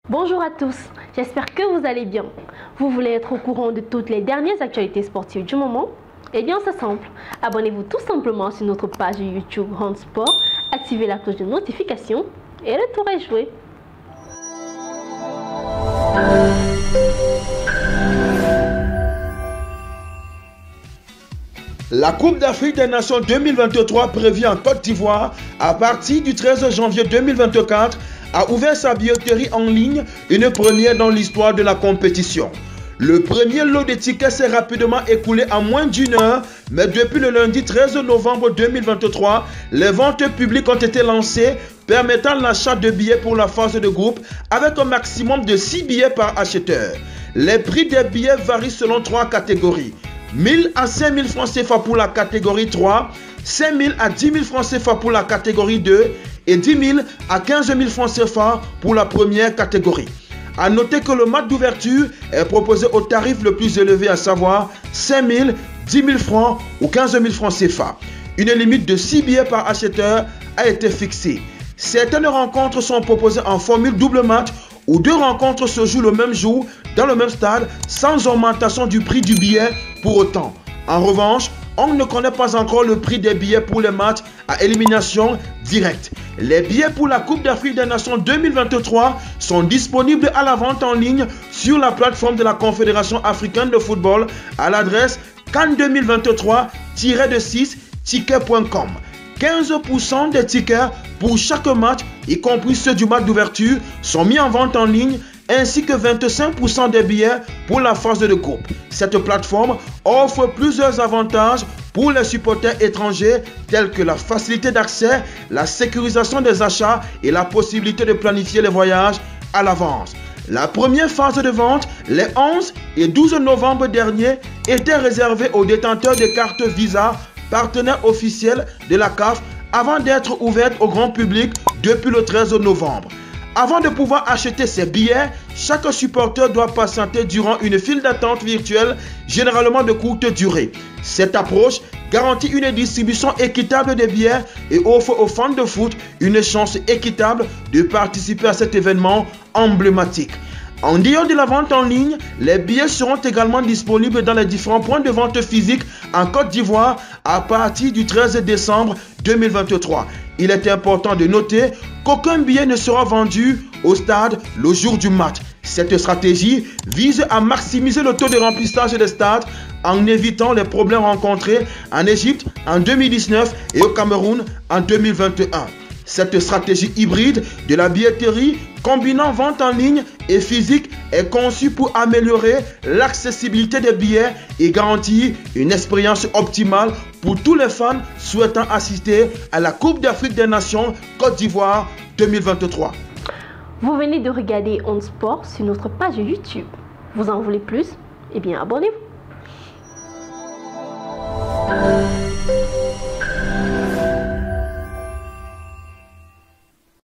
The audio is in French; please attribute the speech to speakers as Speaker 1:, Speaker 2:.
Speaker 1: Bonjour à tous, j'espère que vous allez bien. Vous voulez être au courant de toutes les dernières actualités sportives du moment? Eh bien c'est simple, abonnez-vous tout simplement sur notre page YouTube Hand Sport, activez la cloche de notification et le tour est joué.
Speaker 2: La Coupe d'Afrique des Nations 2023 prévue en Côte d'Ivoire à partir du 13 janvier 2024 a ouvert sa billetterie en ligne, une première dans l'histoire de la compétition. Le premier lot de tickets s'est rapidement écoulé en moins d'une heure, mais depuis le lundi 13 novembre 2023, les ventes publiques ont été lancées, permettant l'achat de billets pour la phase de groupe avec un maximum de 6 billets par acheteur. Les prix des billets varient selon 3 catégories. 1000 à 5000 francs CFA pour la catégorie 3, 5000 à 10 000 francs CFA pour la catégorie 2 et 10 000 à 15 000 francs CFA pour la première catégorie. A noter que le match d'ouverture est proposé au tarif le plus élevé, à savoir 5 000, 10 000 francs ou 15 000 francs CFA. Une limite de 6 billets par acheteur a été fixée. Certaines rencontres sont proposées en formule double match où 2 rencontres se jouent le même jour dans le même stade sans augmentation du prix du billet pour autant. En revanche, on ne connaît pas encore le prix des billets pour les matchs à élimination directe. Les billets pour la Coupe d'Afrique des Nations 2023 sont disponibles à la vente en ligne sur la plateforme de la Confédération africaine de football à l'adresse can2023-6tickets.com. 15% des tickets pour chaque match, y compris ceux du match d'ouverture, sont mis en vente en ligne, ainsi que 25% des billets pour la phase de groupe. Cette plateforme offre plusieurs avantages pour les supporters étrangers tels que la facilité d'accès, la sécurisation des achats et la possibilité de planifier les voyages à l'avance. La première phase de vente, les 11 et 12 novembre dernier, était réservée aux détenteurs de cartes Visa, partenaire officiel de la CAF, avant d'être ouverte au grand public depuis le 13 novembre. Avant de pouvoir acheter ses billets, chaque supporter doit patienter durant une file d'attente virtuelle, généralement de courte durée. Cette approche garantit une distribution équitable des billets et offre aux fans de foot une chance équitable de participer à cet événement emblématique. En dehors de la vente en ligne, les billets seront également disponibles dans les différents points de vente physiques en Côte d'Ivoire à partir du 13 décembre 2023. Il est important de noter qu'aucun billet ne sera vendu au stade le jour du match. Cette stratégie vise à maximiser le taux de remplissage des stades en évitant les problèmes rencontrés en Égypte en 2019 et au Cameroun en 2021. Cette stratégie hybride de la billetterie combinant vente en ligne et physique est conçue pour améliorer l'accessibilité des billets et garantir une expérience optimale pour tous les fans souhaitant assister à la Coupe d'Afrique des Nations Côte d'Ivoire 2023.
Speaker 1: Vous venez de regarder Hand Sport sur notre page YouTube. Vous en voulez plus? Eh bien abonnez-vous.